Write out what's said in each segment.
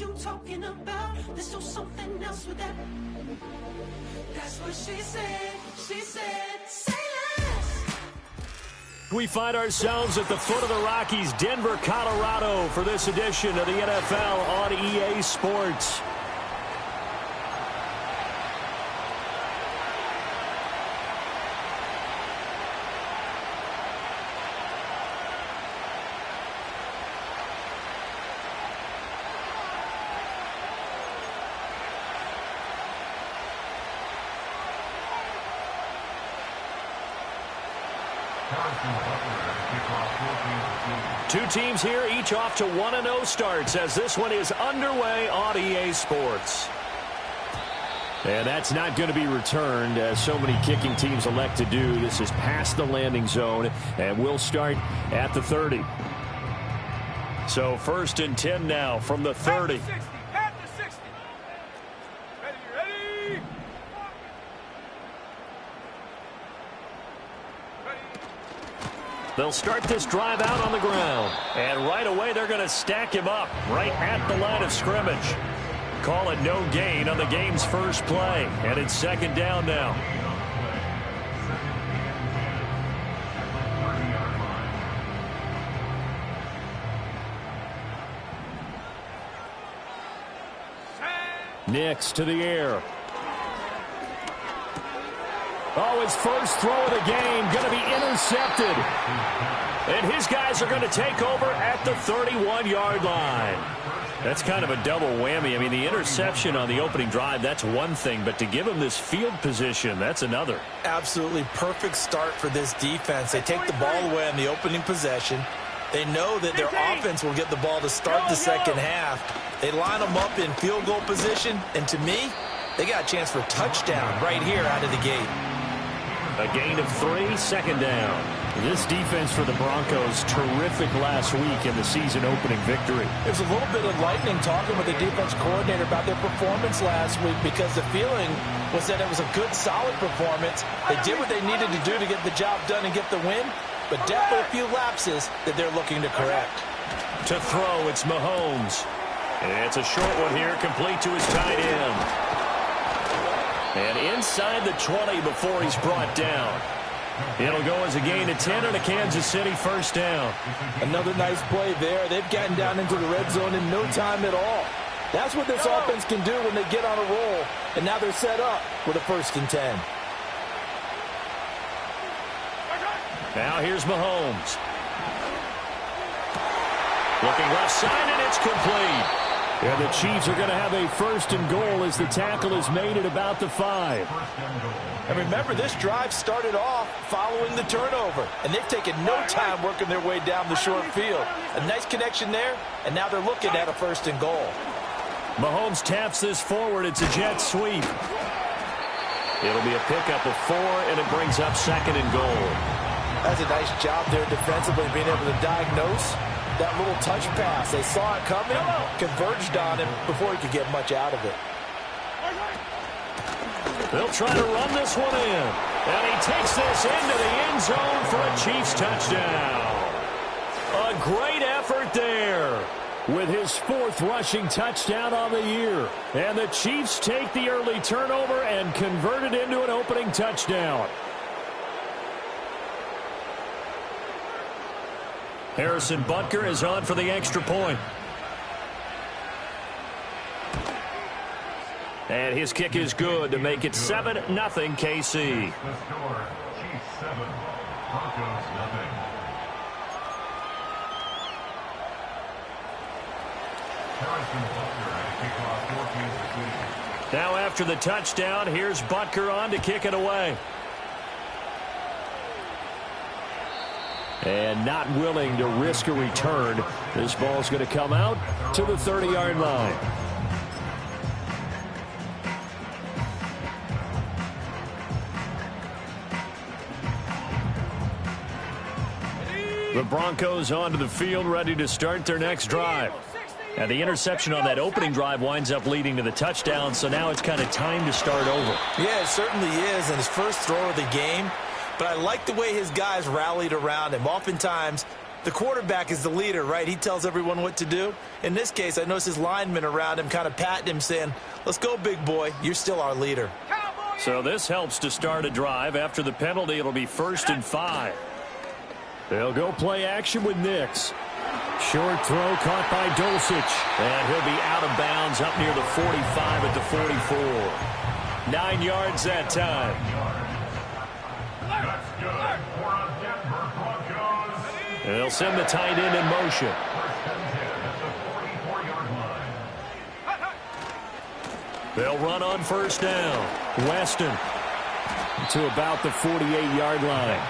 what you talking about. There's no something else with that. That's what she said. She said, say less. We find ourselves at the foot of the Rockies, Denver, Colorado, for this edition of the NFL on EA Sports. Two teams here, each off to 1-0 starts as this one is underway on EA Sports. And that's not going to be returned, as so many kicking teams elect to do. This is past the landing zone, and we'll start at the 30. So 1st and 10 now from the 30. They'll start this drive out on the ground. And right away, they're going to stack him up right at the line of scrimmage. Call it no gain on the game's first play. And it's 2nd down now. Nix to the air. Oh, his first throw of the game going to be intercepted. And his guys are going to take over at the 31-yard line. That's kind of a double whammy. I mean, the interception on the opening drive, that's one thing. But to give him this field position, that's another. Absolutely perfect start for this defense. They take the ball away on the opening possession. They know that their offense will get the ball to start the second half. They line them up in field goal position. And to me, they got a chance for a touchdown right here out of the gate. A gain of 3, 2nd down. This defense for the Broncos, terrific last week in the season opening victory. There's a little bit of lightning talking with the defense coordinator about their performance last week, because the feeling was that it was a good, solid performance. They did what they needed to do to get the job done and get the win, but definitely a few lapses that they're looking to correct. To throw, it's Mahomes. And it's a short one here, complete to his tight end. And inside the 20 before he's brought down. It'll go as a gain of 10 and a Kansas City 1st down. Another nice play there. They've gotten down into the red zone in no time at all. That's what this offense can do when they get on a roll. And now they're set up with a 1st and 10. Now here's Mahomes. Looking left side, and it's complete. And the Chiefs are going to have a 1st and goal as the tackle is made at about the 5. And remember, this drive started off following the turnover. And they've taken no time working their way down the short field. A nice connection there, and now they're looking at a 1st and goal. Mahomes taps this forward. It's a jet sweep. It'll be a pickup of 4, and it brings up 2nd and goal. That's a nice job there defensively, being able to diagnose that little touch pass. They saw it coming, converged on him before he could get much out of it. They'll try to run this one in. And he takes this into the end zone for a Chiefs touchdown. A great effort there with his 4th rushing touchdown on the year. And the Chiefs take the early turnover and convert it into an opening touchdown. Harrison Butker is on for the extra point. And his kick is good to make it 7-0 KC. The score, Chiefs 7, Broncos 0. Harrison Butker at kickoff for Kansas City. Now after the touchdown, here's Butker on to kick it away. And not willing to risk a return. This ball's going to come out to the 30-yard line. The Broncos onto the field, ready to start their next drive. And the interception on that opening drive winds up leading to the touchdown, so now it's kind of time to start over. Yeah, it certainly is, and his first throw of the game. But I like the way his guys rallied around him. Oftentimes, The quarterback is the leader, right? He tells everyone what to do. In this case, I notice his linemen around him kind of patting him, saying, let's go, big boy. You're still our leader. So this helps to start a drive. After the penalty, it'll be 1st and 5. They'll go play action with Nix. Short throw caught by Dulcich. And he'll be out of bounds up near the 45 at the 44. 9 yards that time. That's good for a Denver Broncos. And they'll send the tight end in motion. First and 10 at the 44-yard line. They'll run on 1st down. Weston to about the 48-yard line.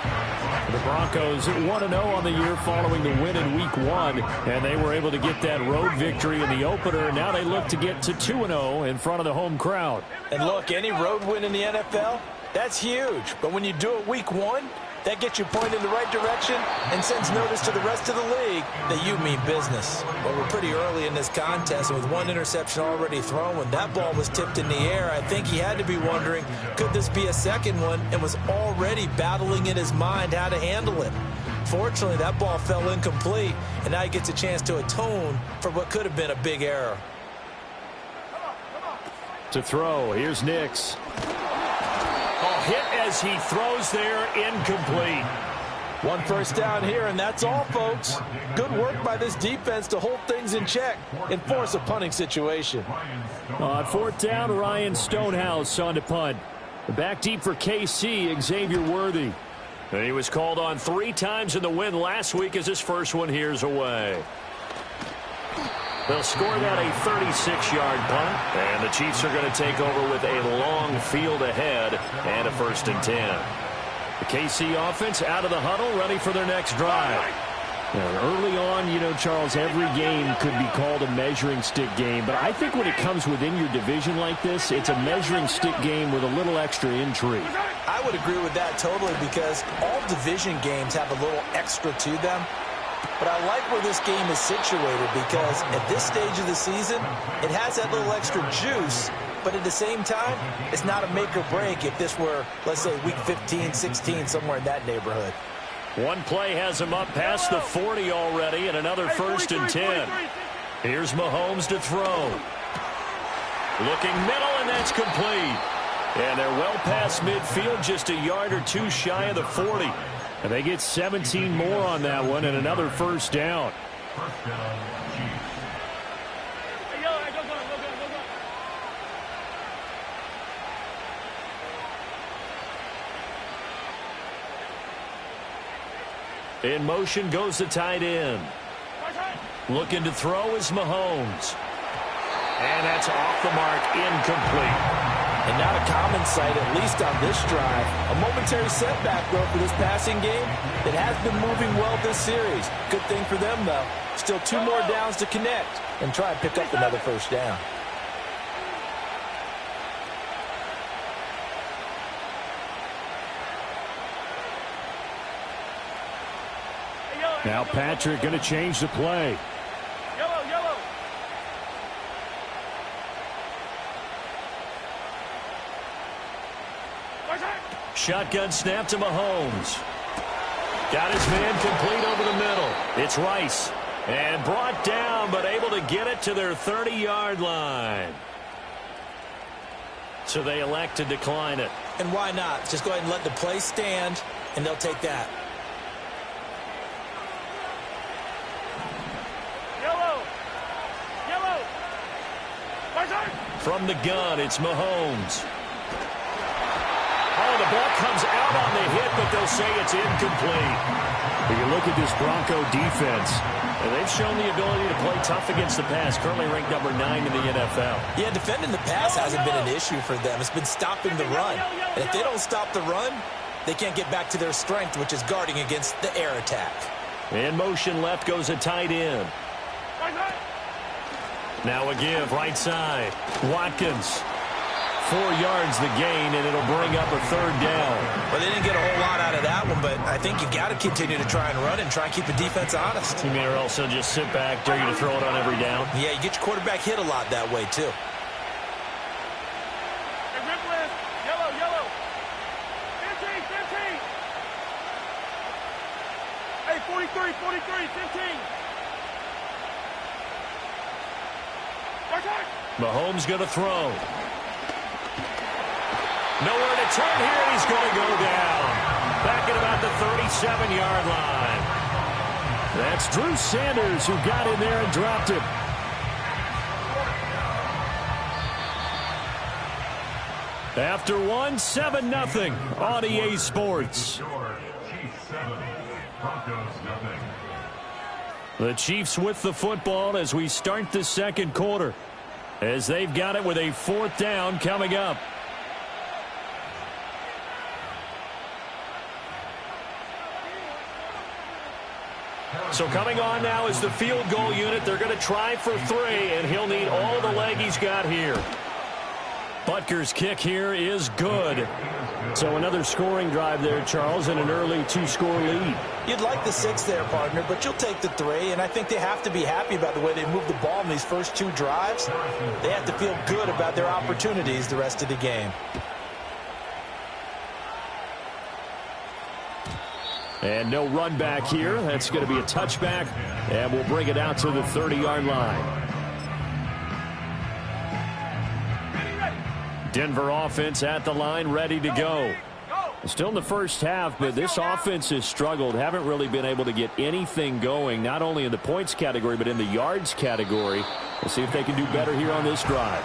The Broncos 1-0 on the year following the win in Week 1, and they were able to get that road victory in the opener. Now they look to get to 2-0 in front of the home crowd. And look, any road win in the NFL, that's huge. But when you do it Week 1, that gets you pointed in the right direction and sends notice to the rest of the league that you mean business. But we're pretty early in this contest, and with one interception already thrown, when that ball was tipped in the air, I think he had to be wondering, could this be a second one, and was already battling in his mind how to handle it. Fortunately, that ball fell incomplete, and now he gets a chance to atone for what could have been a big error. To throw, here's Nix. Hit as he throws there, incomplete. 1 first down here, and that's all, folks. Good work by this defense to hold things in check and force a punting situation. On 4th down, Ryan Stonehouse on to punt. Back deep for KC, Xavier Worthy. And he was called on 3 times in the win last week as his first one here's away. They'll score that a 36-yard punt, and the Chiefs are going to take over with a long field ahead and a 1st and 10. The KC offense out of the huddle, ready for their next drive. Now, early on, you know, Charles, every game could be called a measuring stick game, but I think when it comes within your division like this, it's a measuring stick game with a little extra intrigue. I would agree with that totally, because all division games have a little extra to them. But I like where this game is situated, because at this stage of the season, it has that little extra juice, but at the same time, it's not a make or break if this were, let's say, week 15, 16, somewhere in that neighborhood. One play has him up past the 40 already, and another 1st and 10. Here's Mahomes to throw. Looking middle, and that's complete. And they're well past midfield, just a yard or 2 shy of the 40. And they get 17 more on that one and another 1st down. First down, Chiefs. In motion goes the tight end. Looking to throw is Mahomes. And that's off the mark, incomplete. And not a common sight, at least on this drive. A momentary setback, though, for this passing game. It has been moving well this series. Good thing for them, though. Still 2 more downs to connect and try and pick up another 1st down. Now Patrick going to change the play. Shotgun snap to Mahomes. Got his man complete over the middle. It's Rice. And brought down, but able to get it to their 30-yard line. So they elect to decline it. And why not? Just go ahead and let the play stand, and they'll take that. From the gun, it's Mahomes. Oh, the ball comes out on the hit, but they'll say it's incomplete. When you look at this Bronco defense, and they've shown the ability to play tough against the pass, currently ranked number 9 in the NFL. Yeah, defending the pass hasn't been an issue for them. It's been stopping the run. And if they don't stop the run, they can't get back to their strength, which is guarding against the air attack. In motion left goes a tight end. Now a give, right side. Watkins. 4 yards the gain, and it'll bring up a 3rd down. Well, they didn't get a whole lot out of that one, but I think you got to continue to try and run and try and keep the defense honest. You mean, or else they'll just sit back, dare you to throw it on every down? Yeah, you get your quarterback hit a lot that way, too. Hey, 43, 43, 15. Mahomes going to throw. Nowhere to turn here, and he's going to go down. Back at about the 37-yard line. That's Drew Sanders who got in there and dropped it. After one, 7-0 on EA Sports. The Chiefs with the football as we start the second quarter, as they've got it with a 4th down coming up. So coming on now is the field goal unit. They're going to try for 3, and he'll need all the leg he's got here. Butker's kick here is good. So another scoring drive there, Charles, and an early 2-score lead. You'd like the 6 there, partner, but you'll take the 3, and I think they have to be happy about the way they moved the ball in these first 2 drives. They have to feel good about their opportunities the rest of the game. And no run back here. That's going to be a touchback, and we'll bring it out to the 30-yard line. Denver offense at the line, ready to go. Still in the first half, but this offense has struggled. Haven't really been able to get anything going, not only in the points category, but in the yards category. We'll see if they can do better here on this drive.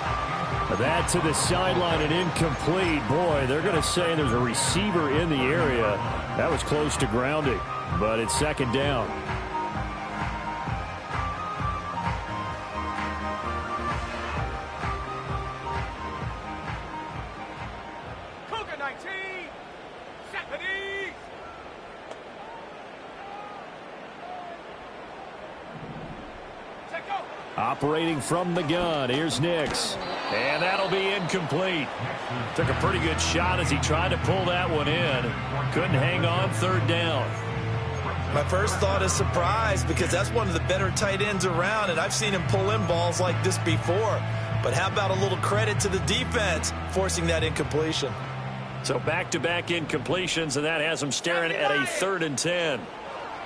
That to the sideline and incomplete. Boy, they're going to say there's a receiver in the area. That was close to grounding, but it's 2nd down. Cougar 19. Set the knees. Take go. Operating from the gun, here's Nix. And that'll be incomplete. Took a pretty good shot as he tried to pull that one in. Couldn't hang on, 3rd down. My first thought is surprise, because that's one of the better tight ends around, and I've seen him pull in balls like this before. But how about a little credit to the defense forcing that incompletion? So back-to-back incompletions, and that has him staring at a 3rd and 10.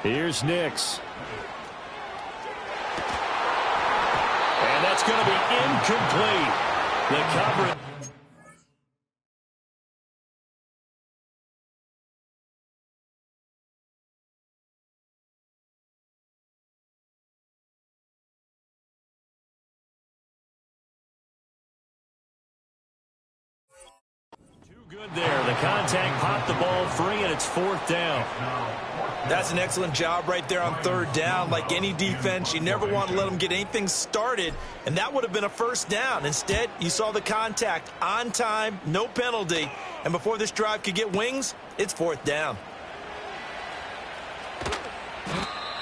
Here's Nix. And that's going to be incomplete. The coverage. Too good there. The contact popped the ball free, and it's 4th down. That's an excellent job right there on 3rd down. Like any defense, you never want to let them get anything started, and that would have been a 1st down. Instead, you saw the contact on time, no penalty, and before this drive could get wings, it's 4th down.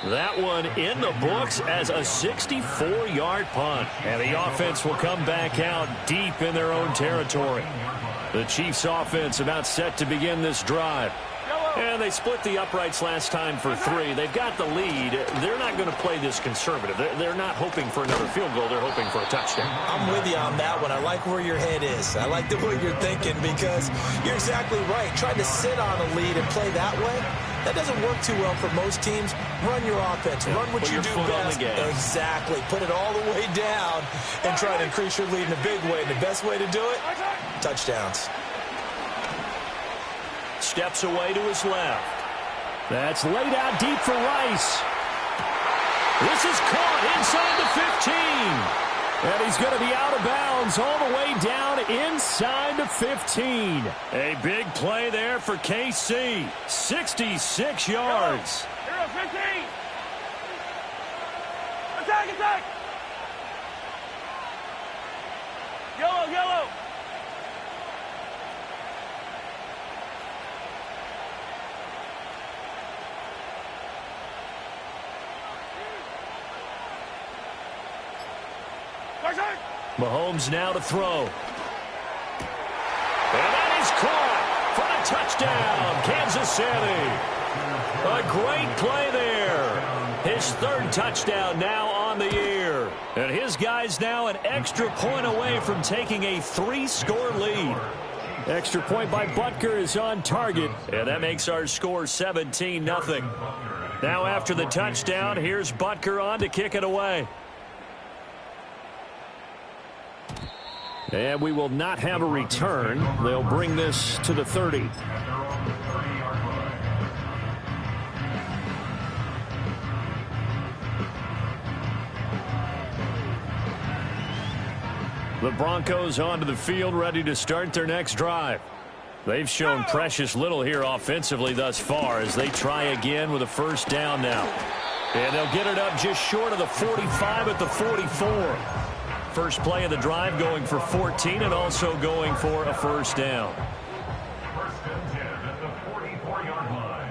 That one in the books as a 64-yard punt, and the offense will come back out deep in their own territory. The Chiefs offense about set to begin this drive. And they split the uprights last time for 3. They've got the lead. They're not going to play this conservative. They're not hoping for another field goal. They're hoping for a touchdown. I'm with you on that one. I like where your head is. I like the way you're thinking, because you're exactly right. Trying to sit on a lead and play that way, that doesn't work too well for most teams. Run your offense. Run what you do best. Exactly. Put it all the way down and try to increase your lead in a big way. And the best way to do it, touchdowns. Steps away to his left. That's laid out deep for Rice. This is caught inside the 15. And he's going to be out of bounds all the way down inside the 15. A big play there for KC. 66 yards. Hero 15. Attack, attack. Yellow, yellow. Mahomes now to throw. And that is caught for the touchdown, Kansas City. A great play there. His 3rd touchdown now on the year. And his guys now an extra point away from taking a 3-score lead. Extra point by Butker is on target, and that makes our score 17-0. Now after the touchdown, here's Butker on to kick it away. And we will not have a return. They'll bring this to the 30. The Broncos onto the field, ready to start their next drive. They've shown precious little here offensively thus far as they try again with a first down now. And they'll get it up just short of the 45 at the 44. First play of the drive going for 14 and also going for a first down. First and 10 at the 44-yard line.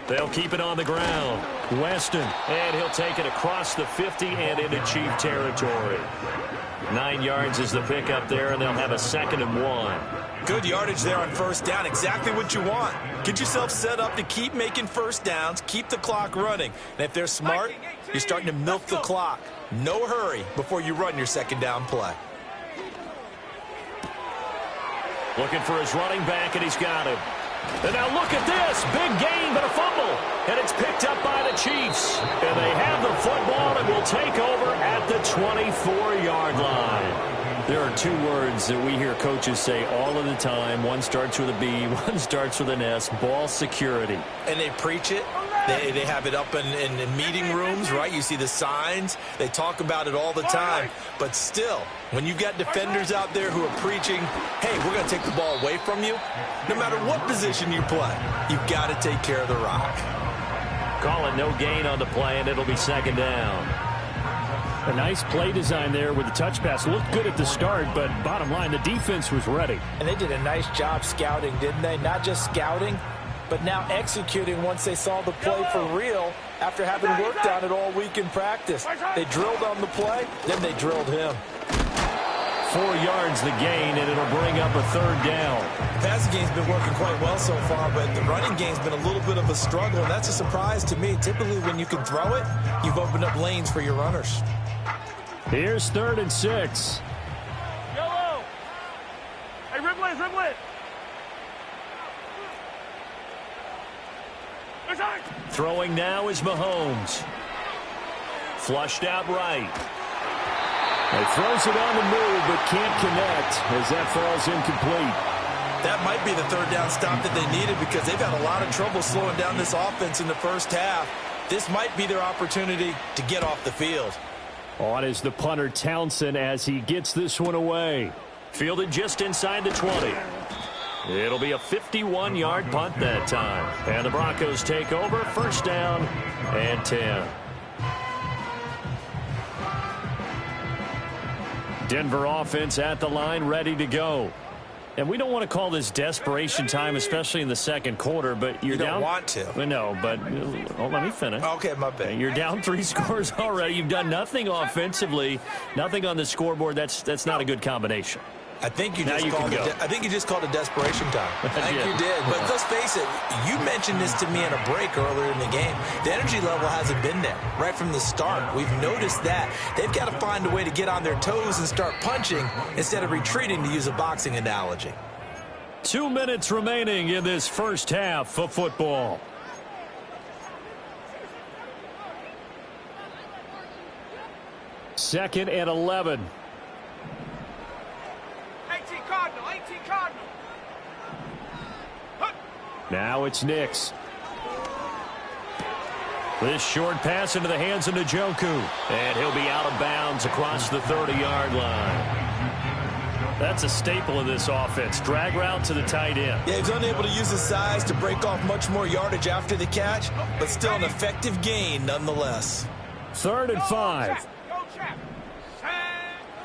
They'll keep it on the ground. Weston, and he'll take it across the 50 and into Chief territory. 9 yards is the pickup there, and they'll have a 2nd and 1. Good yardage there on first down. Exactly what you want. Get yourself set up to keep making first downs, keep the clock running. And if they're smart, you're starting to milk the clock. No hurry before you run your second down play. Looking for his running back, and he's got him. And now look at this. Big gain, but a fumble. And it's picked up by the Chiefs. And they have the football and will take over at the 24-yard line. There are 2 words that we hear coaches say all of the time. One starts with a B, one starts with an S. Ball security. And they preach it. They have it up in meeting rooms, right? You see the signs. They talk about it all the time. But still, when you've got defenders out there who are preaching, hey, we're going to take the ball away from you, no matter what position you play, you've got to take care of the rock. Call it no gain on the play, and it'll be 2nd down. A nice play design there with the touch pass. Looked good at the start, but bottom line, the defense was ready. And they did a nice job scouting, didn't they? Not just scouting, but now executing once they saw the play for real after having worked on it all week in practice. They drilled on the play, then they drilled him. 4 yards the gain, and it'll bring up a 3rd down. The passing game's been working quite well so far, but the running game's been a little bit of a struggle, and that's a surprise to me. Typically, when you can throw it, you've opened up lanes for your runners. Here's 3rd and 6. Yellow. Hey, Riblet, Riblet. Throwing now is Mahomes. Flushed out right. He throws it on the move, but can't connect as that falls incomplete. That might be the 3rd down stop that they needed because they've had a lot of trouble slowing down this offense in the first half. This might be their opportunity to get off the field. On is the punter Townsend as he gets this one away. Fielded just inside the 20. It'll be a 51-yard punt that time. And the Broncos take over. First down and 10. Denver offense at the line, ready to go. And we don't want to call this desperation time, especially in the second quarter, but you're down. You don't want to. Well, no, but let me finish. Okay, my bad. You're down 3 scores already. You've done nothing offensively, nothing on the scoreboard. That's not a good combination. I think you just called it desperation time. I think you did. But let's face it, you mentioned this to me in a break earlier in the game. The energy level hasn't been there right from the start. We've noticed that. They've got to find a way to get on their toes and start punching instead of retreating, to use a boxing analogy. 2 minutes remaining in this first half of football. Second and 11. 18 Cardinal, 18 Cardinal. Now it's Nix. This short pass into the hands of Njoku. And he'll be out of bounds across the 30-yard line. That's a staple of this offense. Drag route to the tight end. Yeah, he's unable to use his size to break off much more yardage after the catch, but still an effective gain nonetheless. 3rd and 5. Go, Chap.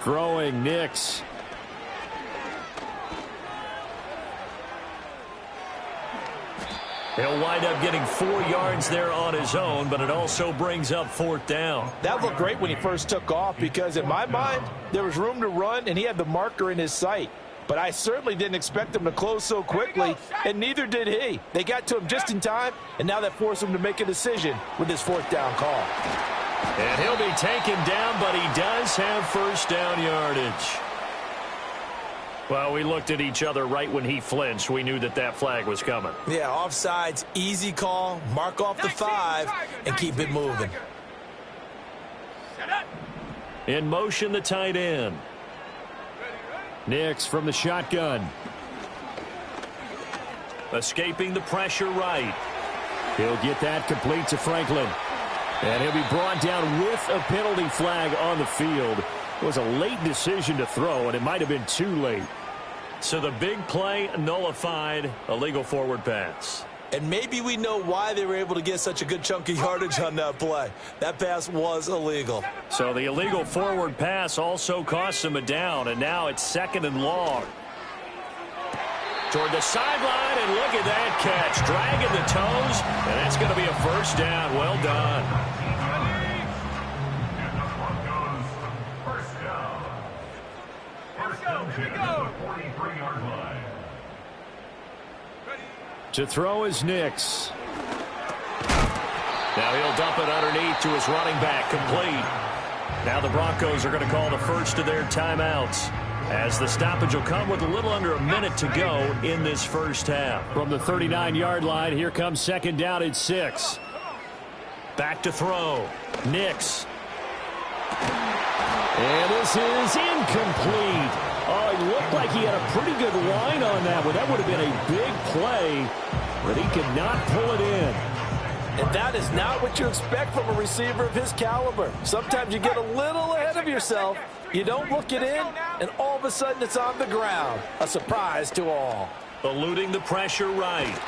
Throwing Nix. He'll wind up getting 4 yards there on his own, but it also brings up 4th down. That looked great when he first took off because, in my mind, there was room to run, and he had the marker in his sight. But I certainly didn't expect him to close so quickly, and neither did he. They got to him just in time, and now that forced him to make a decision with his 4th down call. And he'll be taken down, but he does have first down yardage. Well, we looked at each other right when he flinched. We knew that that flag was coming. Yeah, offsides, easy call. Mark off the 5 and keep it moving. In motion, the tight end. Nix from the shotgun. Escaping the pressure right. He'll get that complete to Franklin. And he'll be brought down with a penalty flag on the field. It was a late decision to throw, and it might have been too late. So the big play nullified, illegal forward pass. And maybe we know why they were able to get such a good chunk of yardage on that play. That pass was illegal. So the illegal forward pass also cost him a down, and now it's 2nd and long. Toward the sideline, and look at that catch. Dragging the toes, and that's going to be a first down. Well done. To throw is Nix. Now he'll dump it underneath to his running back, complete. Now the Broncos are going to call the first of their timeouts, as the stoppage will come with a little under a minute to go in this first half. From the 39-yard line, here comes 2nd down and 6. Back to throw. Nix. And this is incomplete. Oh, it looked like he had a pretty good line on that one. That would have been a big play, but he could not pull it in. And that is not what you expect from a receiver of his caliber. Sometimes you get a little ahead of yourself. You don't look it in, and all of a sudden it's on the ground. A surprise to all. Eluding the pressure right.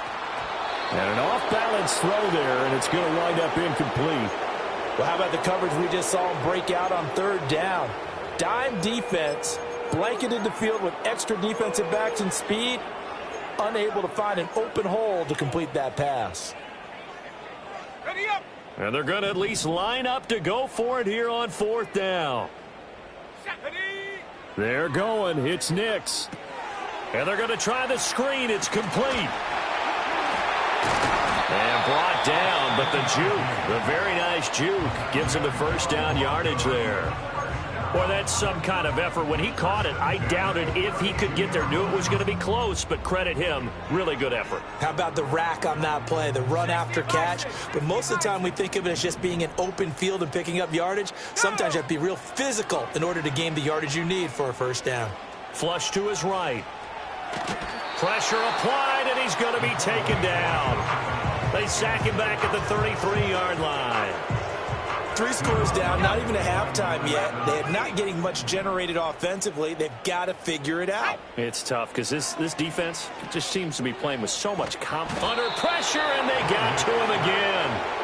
And an off-balance throw there, and it's going to wind up incomplete. Well, how about the coverage we just saw him break out on 3rd down? Dime defense, blanketed the field with extra defensive backs and speed, unable to find an open hole to complete that pass. Ready up. And they're going to at least line up to go for it here on 4th down. Ready. They're going. It's Nix. And they're going to try the screen. It's complete. And brought down, but the juke, the very nice juke, gives him the first down yardage there. Boy, that's some kind of effort. When he caught it, I doubted if he could get there. Knew it was going to be close, but credit him. Really good effort. How about the rack on that play, the run after catch? But most of the time we think of it as just being an open field and picking up yardage. Sometimes you have to be real physical in order to gain the yardage you need for a first down. Flush to his right. Pressure applied, and he's going to be taken down. They sack him back at the 33-yard line. 3 scores down, not even a halftime yet. They are not getting much generated offensively. They've got to figure it out. It's tough because this defense just seems to be playing with so much confidence. Under pressure, and they got to him again.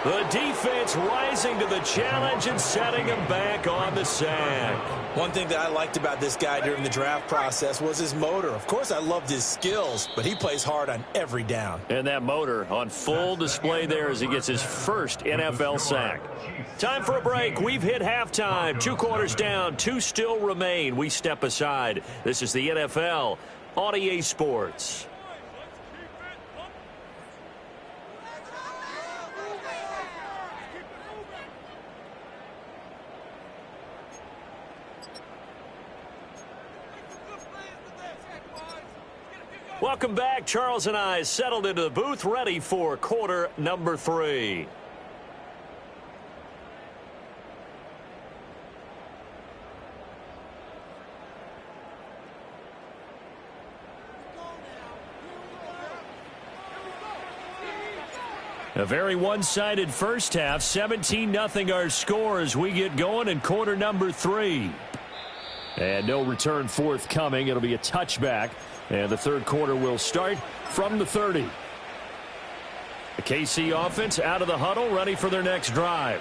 The defense rising to the challenge and setting him back on the sack. One thing that I liked about this guy during the draft process was his motor. Of course, I loved his skills, but he plays hard on every down. And that motor on full display there as he gets his first NFL sack. Time for a break. We've hit halftime. 2 quarters down, 2 still remain. We step aside. This is the NFL on EA Sports. Welcome back. Charles and I settled into the booth, ready for quarter number 3. A very one-sided first half. 17-0 our score as we get going in quarter number 3. And no return forthcoming. It'll be a touchback. And the 3rd quarter will start from the 30. The KC offense out of the huddle, ready for their next drive.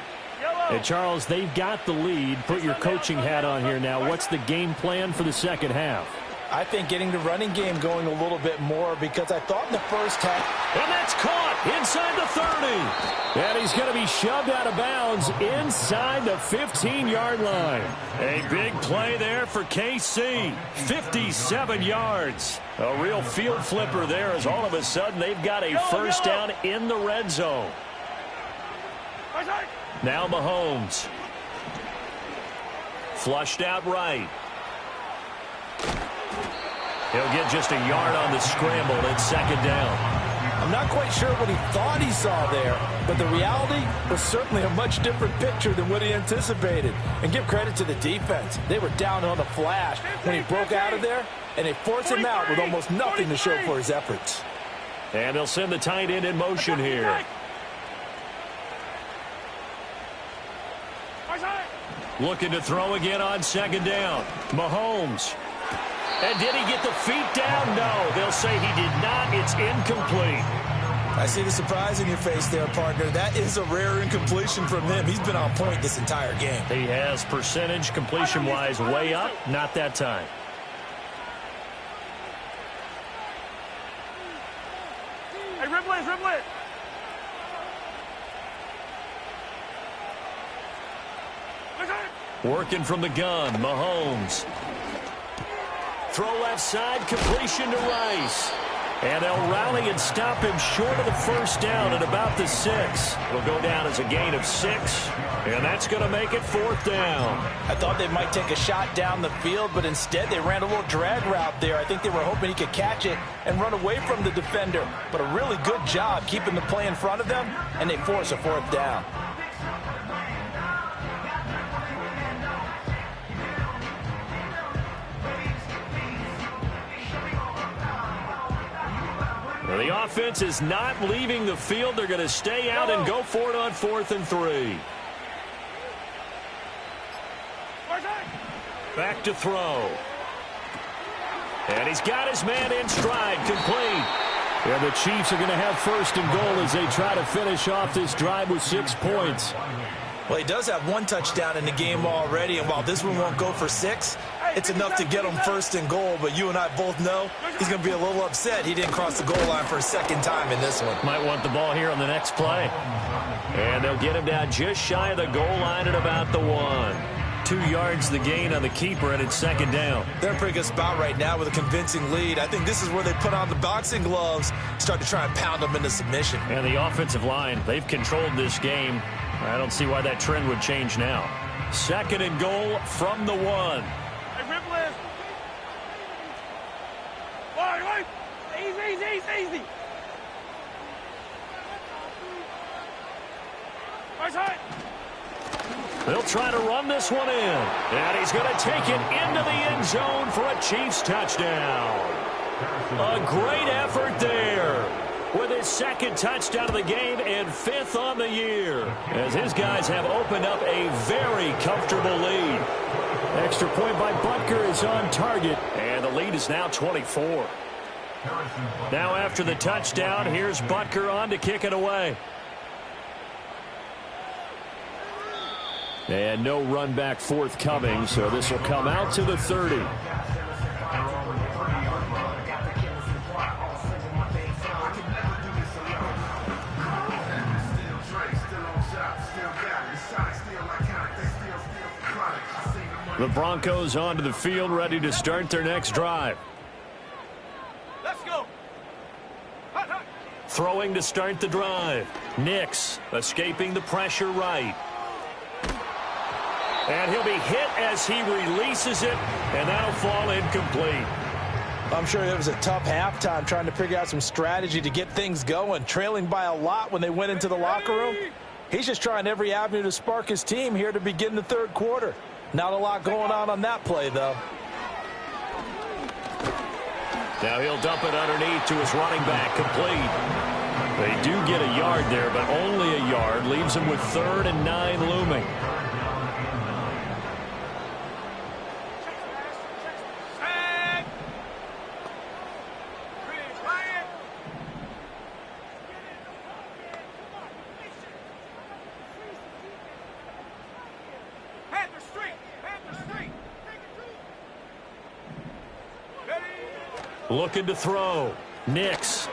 And Charles, they've got the lead. Put your coaching hat on here now. What's the game plan for the second half? I think getting the running game going a little bit more, because I thought in the first half. And that's caught inside the 30. And he's going to be shoved out of bounds inside the 15-yard line. A big play there for KC. 57 yards. A real field flipper there as all of a sudden they've got a first down in the red zone. Now Mahomes. Flushed out right. He'll get just a yard on the scramble. It's second down. I'm not quite sure what he thought he saw there, but the reality was certainly a much different picture than what he anticipated. And give credit to the defense. They were down on the flash when he broke out of there, and they forced him out with almost nothing to show for his efforts. And they'll send the tight end in motion here. Looking to throw again on second down. Mahomes. And did he get the feet down? No. They'll say he did not. It's incomplete. I see the surprise in your face there, partner. That is a rare incompletion from him. He's been on point this entire game. He has percentage completion-wise way up. Not that time. Hey, ribble it. Working from the gun, Mahomes. Throw left side, completion to Rice. And they'll rally and stop him short of the first down at about the 6. It'll go down as a gain of 6, and that's going to make it fourth down. I thought they might take a shot down the field, but instead they ran a little drag route there. I think they were hoping he could catch it and run away from the defender. But a really good job keeping the play in front of them, and they force a fourth down. The offense is not leaving the field. They're going to stay out and go for it on 4th and 3. Back to throw. And he's got his man in stride, complete. And the Chiefs are going to have 1st and goal as they try to finish off this drive with 6 points. Well, he does have 1 touchdown in the game already, and while this one won't go for 6, it's enough to get him 1st and goal. But you and I both know he's going to be a little upset he didn't cross the goal line for a second time in this one. Might want the ball here on the next play. And they'll get him down just shy of the goal line at about the 1. 2 yards the gain on the keeper, and it's second down. They're in a pretty good spot right now with a convincing lead. I think this is where they put on the boxing gloves, start to try and pound them into submission. And the offensive line, they've controlled this game. I don't see why that trend would change now. 2nd and goal from the 1. Hey, Ripley. Wait. Easy. Right. They'll try to run this one in. And he's going to take it into the end zone for a Chiefs touchdown. A great effort there, with his 2nd touchdown of the game and 5th on the year, as his guys have opened up a very comfortable lead. Extra point by Butker is on target, and the lead is now 24. Now after the touchdown, here's Butker on to kick it away. And no run back forthcoming, so this will come out to the 30. The Broncos onto the field, ready to start their next drive. Let's go. Throwing to start the drive. Nix escaping the pressure right. And he'll be hit as he releases it, and that'll fall incomplete. I'm sure it was a tough halftime trying to figure out some strategy to get things going, trailing by a lot when they went into the locker room. He's just trying every avenue to spark his team here to begin the 3rd quarter. Not a lot going on that play, though. Now he'll dump it underneath to his running back, complete. They do get a yard there, but only a yard. Leaves him with 3rd and 9 looming. Looking to throw. Nix.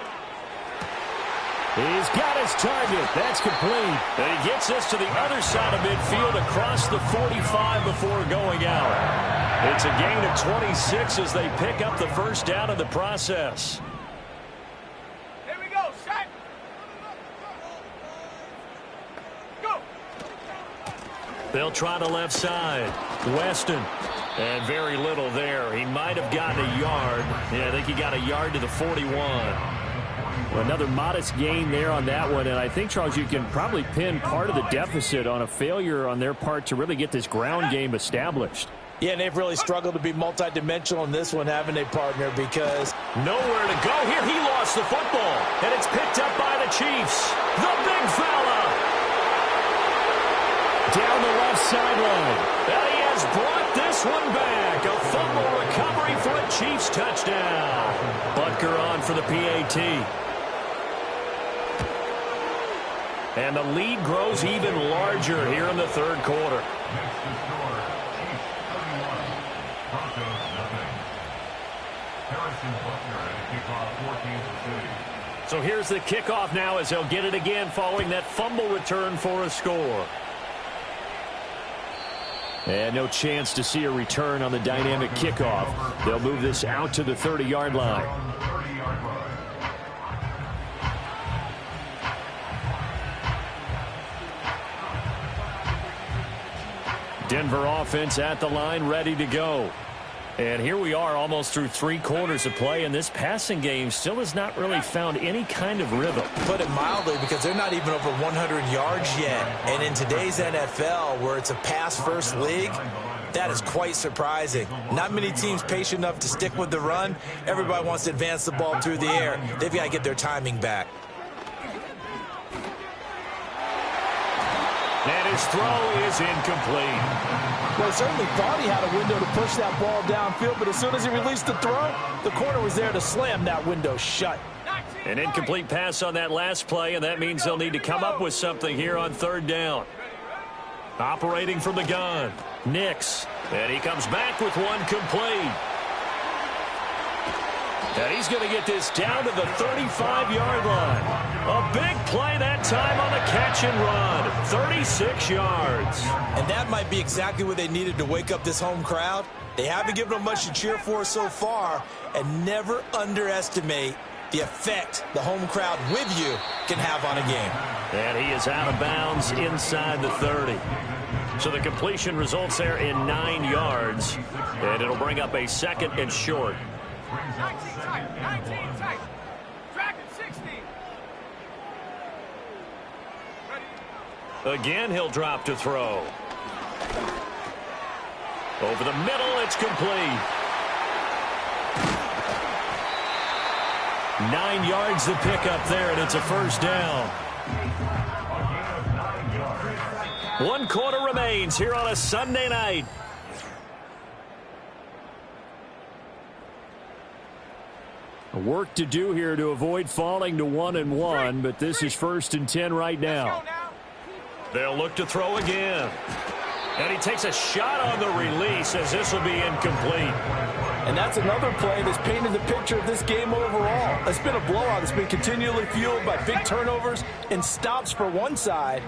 He's got his target. That's complete. And he gets us to the other side of midfield across the 45 before going out. It's a gain of 26 as they pick up the first down in the process. Here we go. Shot. Go. They'll try the left side. Weston. And very little there. He might have gotten a yard. Yeah, I think he got a yard to the 41. Well, another modest gain there on that one. And I think, Charles, you can probably pin part of the deficit on a failure on their part to really get this ground game established. Yeah, and they've really struggled to be multidimensional in this one, having a partner, because nowhere to go here. He lost the football, and it's picked up by the Chiefs. The big fella. Down the left sideline. And he has brought this one back. A fumble recovery for a Chiefs touchdown. Butker on for the PAT. And the lead grows even larger here in the third quarter. So here's the kickoff now as they'll get it again following that fumble return for a score. And no chance to see a return on the dynamic kickoff. They'll move this out to the 30-yard line. Denver offense at the line, ready to go. And here we are almost through 3 quarters of play, and this passing game still has not really found any kind of rhythm. Put it mildly, because they're not even over 100 yards yet. And in today's NFL, where it's a pass-first league, that is quite surprising. Not many teams patient enough to stick with the run. Everybody wants to advance the ball through the air. They've got to get their timing back. And his throw is incomplete. Well, he certainly thought he had a window to push that ball downfield, but as soon as he released the throw, the corner was there to slam that window shut. An incomplete pass on that last play, and that means they'll need to come up with something here on third down. Operating from the gun, Nix. And he comes back with one complete. And he's going to get this down to the 35-yard line. A big play that time on the catch and run. 36 yards. And that might be exactly what they needed to wake up this home crowd. They haven't given them much to cheer for so far. And never underestimate the effect the home crowd with you can have on a game. And he is out of bounds inside the 30. So the completion results there in 9 yards. And it'll bring up a second and short. 19 tight. Track at 60. Again, he'll drop to throw. Over the middle, it's complete. 9 yards to pick up there, and it's a first down. 1 quarter remains here on a Sunday night. Work to do here to avoid falling to 1-1, but this is 1st and 10 right now. They'll look to throw again. And he takes a shot on the release as this will be incomplete. And that's another play that's painted the picture of this game overall. It's been a blowout. It's been continually fueled by big turnovers and stops for one side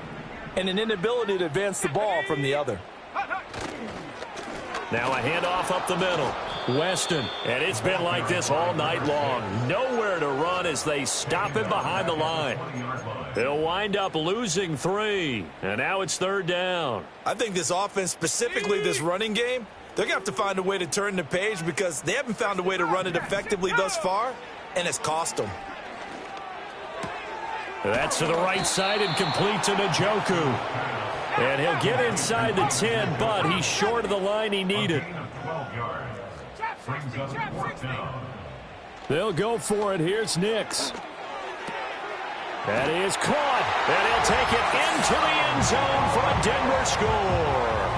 and an inability to advance the ball from the other. Now a handoff up the middle. Weston, and it's been like this all night long. Nowhere to run as they stop him behind the line. They'll wind up losing 3, and now it's third down. I think this offense, specifically this running game, they're going to have to find a way to turn the page because they haven't found a way to run it effectively thus far, and it's cost them. That's to the right side and complete to Njoku. And he'll get inside the 10, but he's short of the line he needed. They'll go for it. Here's Nix. That is caught. And he'll take it into the end zone for a Denver score.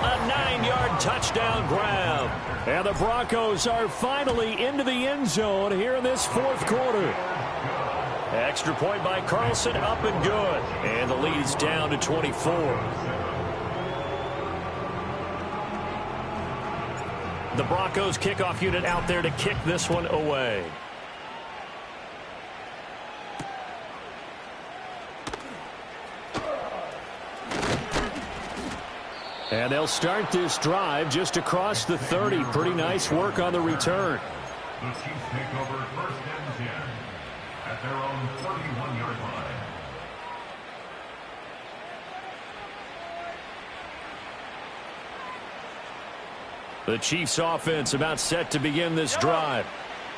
A 9-yard touchdown grab. And the Broncos are finally into the end zone here in this 4th quarter. Extra point by Carlson, up and good. And the lead is down to 24. The Broncos kickoff unit out there to kick this one away. And they'll start this drive just across the 30. Pretty nice work on the return. The Chiefs take over 1st and 10 at their own 31-yard line. The Chiefs offense about set to begin this drive.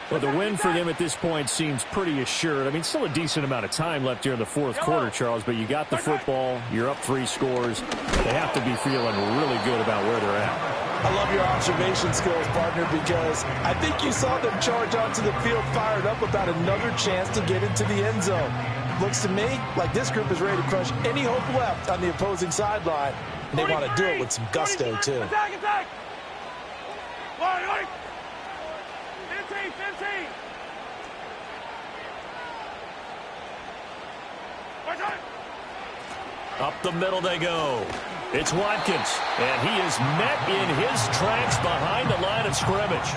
Well, the win for them at this point seems pretty assured. I mean, still a decent amount of time left here in the fourth quarter, Charles, but you got the football, you're up 3 scores. They have to be feeling really good about where they're at. I love your observation skills, partner, because I think you saw them charge onto the field fired up about another chance to get into the end zone. Looks to me like this group is ready to crush any hope left on the opposing sideline, and they want to do it with some gusto, too. Attack, attack! 15, 15! Up the middle they go. It's Watkins, and he is met in his tracks behind the line of scrimmage.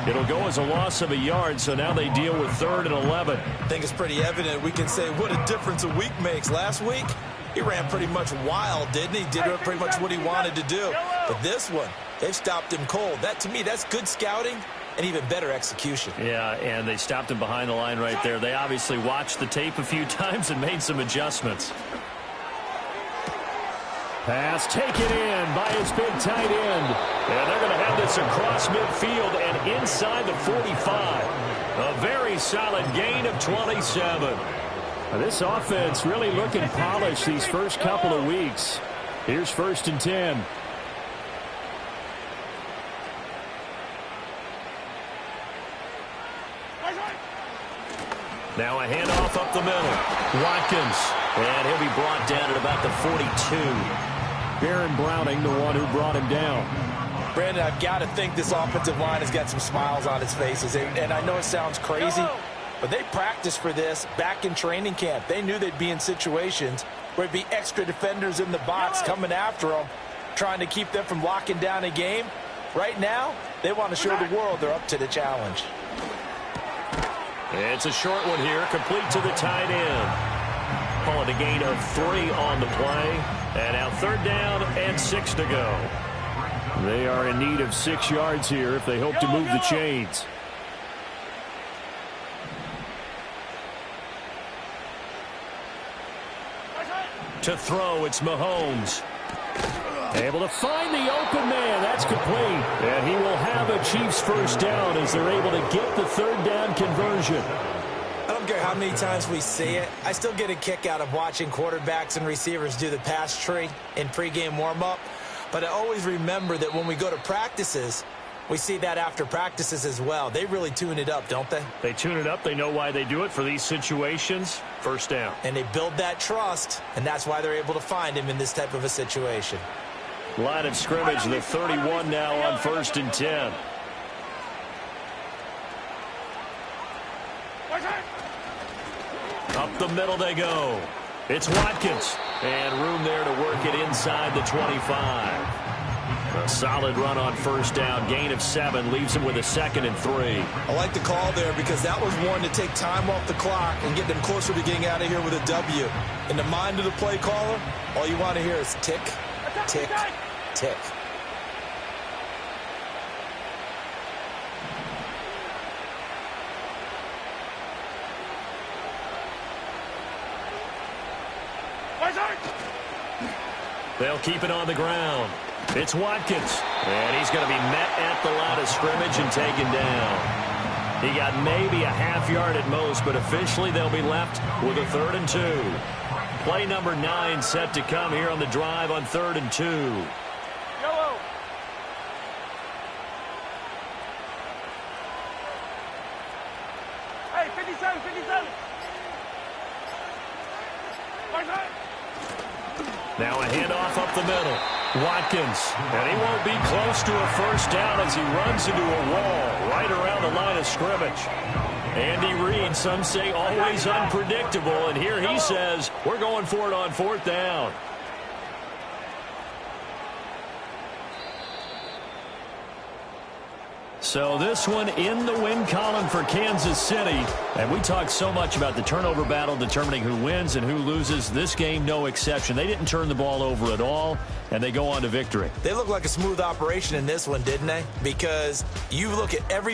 It'll go as a loss of a yard, so now they deal with 3rd and 11. I think it's pretty evident. We can say what a difference a week makes. Last week, he ran pretty much wild, didn't he? Did pretty much what he wanted to do. But this one, they've stopped him cold. That, to me, that's good scouting and even better execution. Yeah, and they stopped him behind the line right there. They obviously watched the tape a few times and made some adjustments. Pass taken in by his big tight end. And they're going to have this across midfield and inside the 45. A very solid gain of 27. Now, this offense really looking polished these first couple of weeks. Here's 1st and 10. Now a handoff up the middle. Watkins. And he'll be brought down at about the 42. Baron Browning, the one who brought him down. Brandon, I've got to think this offensive line has got some smiles on its faces. And I know it sounds crazy, but they practiced for this back in training camp. They knew they'd be in situations where it'd be extra defenders in the box coming after them, trying to keep them from locking down a game. Right now, they want to show the world they're up to the challenge. It's a short one here, complete to the tight end. Call it a gain of 3 on the play. And now 3rd down and 6 to go. They are in need of 6 yards here if they hope to move the chains. To throw, it's Mahomes. Able to find the open man. That's complete. And he will have a Chiefs 1st down as they're able to get the 3rd down conversion. I don't care how many times we see it. I still get a kick out of watching quarterbacks and receivers do the pass tree in pregame warm-up. But I always remember that when we go to practices, we see that after practices as well. They really tune it up, don't they? They tune it up. They know why they do it for these situations. 1st down. And they build that trust, and that's why they're able to find him in this type of a situation. Line of scrimmage, the 31 now on 1st and 10. Up the middle they go. It's Watkins. And room there to work it inside the 25. A solid run on 1st down. Gain of 7 leaves him with a 2nd and 3. I like the call there because that was one to take time off the clock and get them closer to getting out of here with a W. In the mind of the play caller, all you want to hear is tick, tick, tick. They'll keep it on the ground. It's Watkins. And he's going to be met at the line of scrimmage and taken down. He got maybe a half yard at most, but officially they'll be left with a 3rd and 2. Play number 9 set to come here on the drive on 3rd and 2. Yellow. Hey, 57, 57. Now a handoff up the middle. Watkins, and he won't be close to a 1st down as he runs into a wall right around the line of scrimmage. Andy Reid, some say always unpredictable, and here he says we're going for it on 4th down. So this one in the win column for Kansas City. And we talked so much about the turnover battle determining who wins and who loses. This game, no exception. They didn't turn the ball over at all, and they go on to victory. They look like a smooth operation in this one, didn't they? Because you look at every